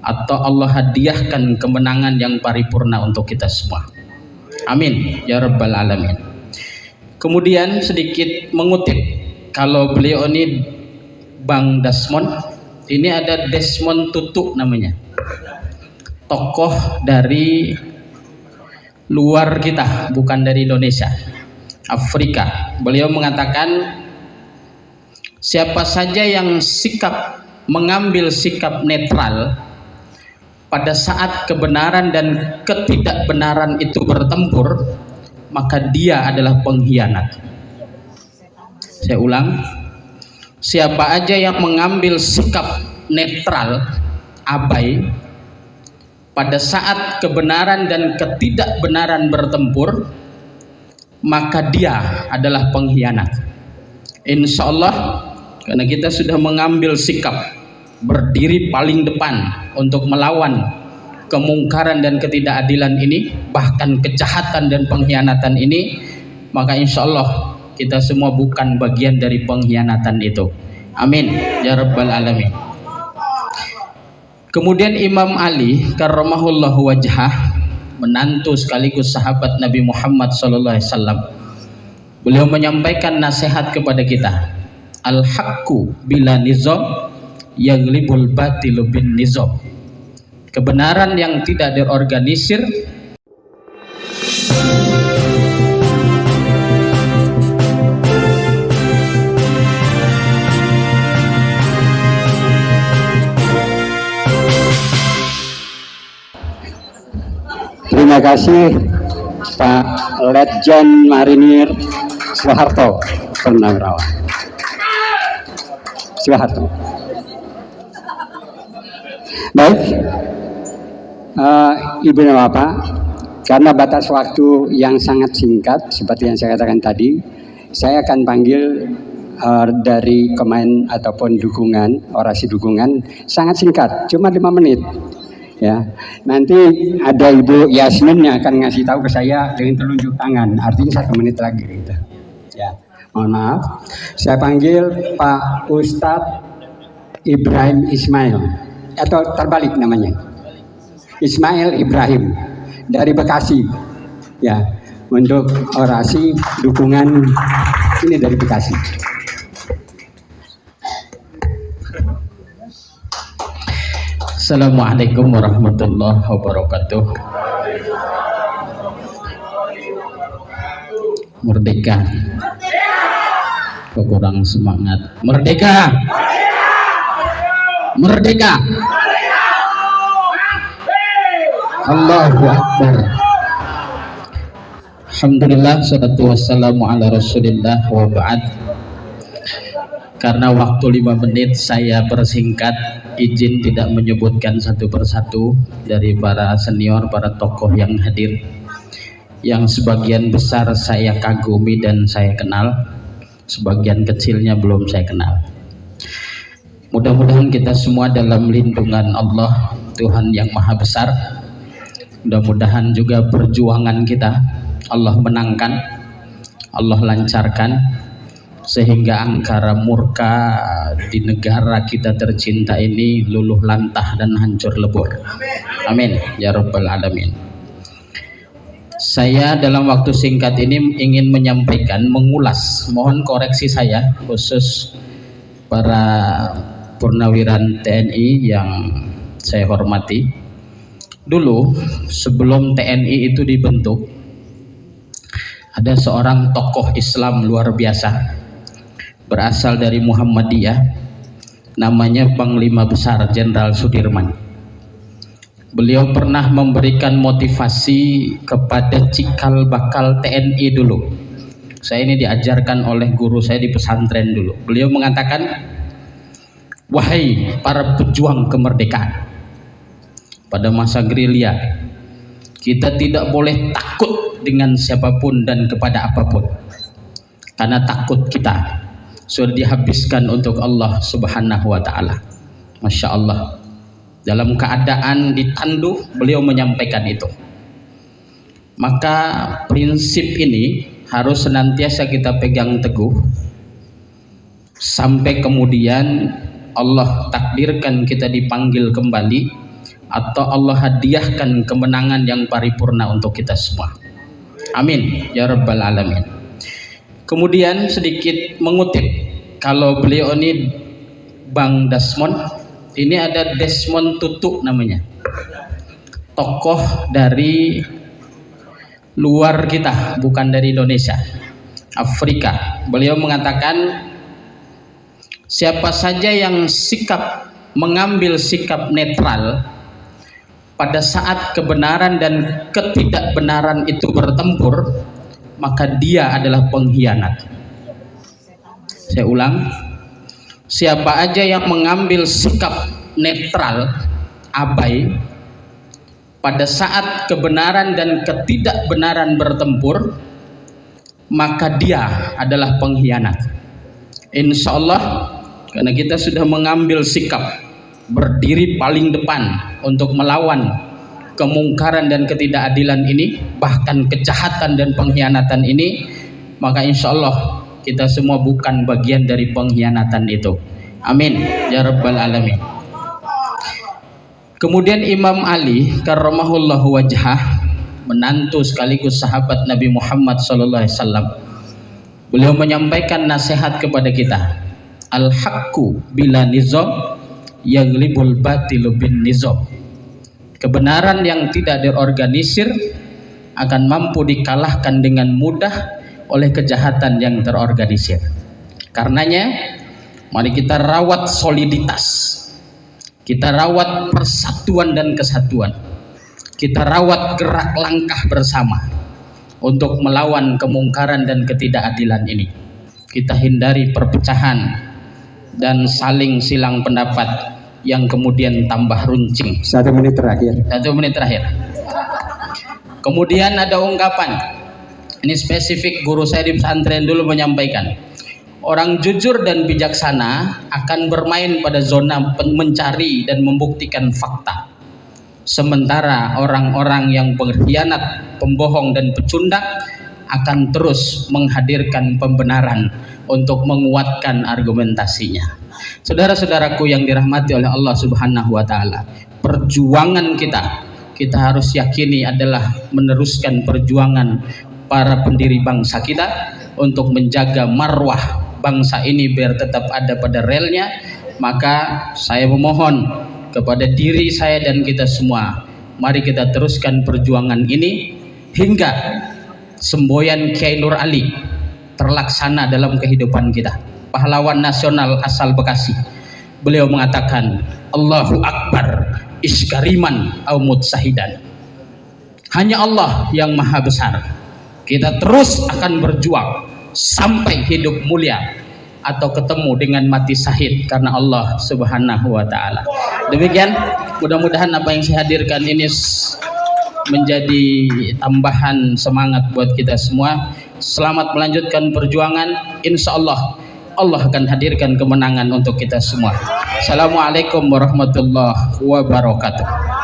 atau Allah hadiahkan kemenangan yang paripurna untuk kita semua. Amin ya rabbal alamin. Kemudian sedikit mengutip, kalau beliau ini Bang Desmond, ini ada Desmond Tutu namanya, tokoh dari luar kita, bukan dari Indonesia, Afrika. Beliau mengatakan siapa saja yang mengambil sikap netral pada saat kebenaran dan ketidakbenaran itu bertempur, maka dia adalah pengkhianat. Saya ulang, siapa aja yang mengambil sikap netral, abai, pada saat kebenaran dan ketidakbenaran bertempur, maka dia adalah pengkhianat. Insya Allah, karena kita sudah mengambil sikap berdiri paling depan untuk melawan kemungkaran dan ketidakadilan ini, bahkan kejahatan dan pengkhianatan ini, maka insya Allah kita semua bukan bagian dari pengkhianatan itu. Amin ya rabbal alamin. Kemudian Imam Ali karramahullahu wajhah, menantu sekaligus sahabat Nabi Muhammad sallallahu alaihi wasallam, beliau menyampaikan nasihat kepada kita, al-haqqu bila nizam yaglibul batilu bin nizam. Kebenaran yang tidak terorganisir Terima kasih Pak Letjen Marinir Soeharto Purnawirawan. Soeharto. Baik, Ibu dan Bapak, karena batas waktu yang sangat singkat seperti yang saya katakan tadi, saya akan panggil dari komen ataupun dukungan, orasi dukungan sangat singkat, cuma 5 menit. Ya, nanti ada Ibu Yasmin yang akan ngasih tahu ke saya dengan telunjuk tangan, artinya 1 menit lagi gitu. Ya, mohon maaf. Saya panggil Pak Ustadz Ibrahim Ismail, atau terbalik namanya, Ismail Ibrahim dari Bekasi. Ya, untuk orasi dukungan ini dari Bekasi. Assalamualaikum warahmatullahi wabarakatuh. Merdeka. Kurang semangat. Merdeka. Merdeka. Allahu Akbar. Alhamdulillah, salatu wassalamu ala rasulillah wa ba'd. Karena waktu 5 menit saya persingkat, izin tidak menyebutkan satu persatu dari para senior, para tokoh yang hadir, yang sebagian besar saya kagumi dan saya kenal, sebagian kecilnya belum saya kenal. Mudah-mudahan kita semua dalam lindungan Allah, Tuhan yang Maha Besar. Mudah-mudahan juga perjuangan kita Allah menangkan, Allah lancarkan, sehingga angkara murka di negara kita tercinta ini luluh lantah dan hancur lebur. Amin ya rabbal alamin. Saya dalam waktu singkat ini ingin menyampaikan, mengulas, mohon koreksi saya, khusus para purnawiran TNI yang saya hormati. Dulu sebelum TNI itu dibentuk, ada seorang tokoh Islam luar biasa, berasal dari Muhammadiyah, namanya Panglima Besar Jenderal Sudirman. Beliau pernah memberikan motivasi kepada cikal bakal TNI dulu. Saya ini diajarkan oleh guru saya di pesantren dulu. Beliau mengatakan, wahai para pejuang kemerdekaan, pada masa gerilya kita tidak boleh takut dengan siapapun dan kepada apapun, karena takut kita sudah dihabiskan untuk Allah Subhanahu wa ta'ala. Masya Allah, dalam keadaan ditandu beliau menyampaikan itu. Maka prinsip ini harus senantiasa kita pegang teguh sampai kemudian Allah takdirkan kita dipanggil kembali, atau Allah hadiahkan kemenangan yang paripurna untuk kita semua. Amin ya rabbal alamin. Kemudian sedikit mengutip, kalau beliau ini Bang Desmond, ini ada Desmond Tutu namanya, tokoh dari luar kita, bukan dari Indonesia, Afrika. Beliau mengatakan, siapa saja yang mengambil sikap netral pada saat kebenaran dan ketidakbenaran itu bertempur, maka dia adalah pengkhianat. Saya ulang, siapa aja yang mengambil sikap netral, abai, pada saat kebenaran dan ketidakbenaran bertempur, maka dia adalah pengkhianat. Insya Allah, karena kita sudah mengambil sikap berdiri paling depan untuk melawan kemungkaran dan ketidakadilan ini, bahkan kejahatan dan pengkhianatan ini, maka insya Allah kita semua bukan bagian dari pengkhianatan itu. Amin ya rabbal alamin. Kemudian Imam Ali karramahullahu wajhah, menantu sekaligus sahabat Nabi Muhammad SAW, beliau menyampaikan nasihat kepada kita, al-haqqu bila nizam yaglibul batilu bin nizam. Kebenaran yang tidak diorganisir akan mampu dikalahkan dengan mudah oleh kejahatan yang terorganisir. Karenanya mari kita rawat soliditas, kita rawat persatuan dan kesatuan, kita rawat gerak langkah bersama untuk melawan kemungkaran dan ketidakadilan ini. Kita hindari perpecahan dan saling silang pendapat yang kemudian tambah runcing. 1 menit terakhir. 1 menit terakhir. Kemudian ada ungkapan, ini spesifik guru saya di pesantren dulu menyampaikan, orang jujur dan bijaksana akan bermain pada zona mencari dan membuktikan fakta. Sementara orang-orang yang pengkhianat, pembohong dan pecundang akan terus menghadirkan pembenaran untuk menguatkan argumentasinya. Saudara-saudaraku yang dirahmati oleh Allah Subhanahu wa taala, perjuangan kita harus yakini adalah meneruskan perjuangan para pendiri bangsa kita untuk menjaga marwah bangsa ini biar tetap ada pada relnya. Maka saya memohon kepada diri saya dan kita semua, mari kita teruskan perjuangan ini hingga semboyan Kiai Nur Ali terlaksana dalam kehidupan kita. Pahlawan nasional asal Bekasi, beliau mengatakan, Allahu Akbar iskariman au mutsahidan. Hanya Allah yang maha besar. Kita terus akan berjuang sampai hidup mulia atau ketemu dengan mati syahid karena Allah Subhanahu wa taala. Demikian, mudah-mudahan apa yang saya hadirkan ini menjadi tambahan semangat buat kita semua. Selamat melanjutkan perjuangan. Insya Allah Allah akan hadirkan kemenangan untuk kita semua. Assalamualaikum warahmatullahi wabarakatuh.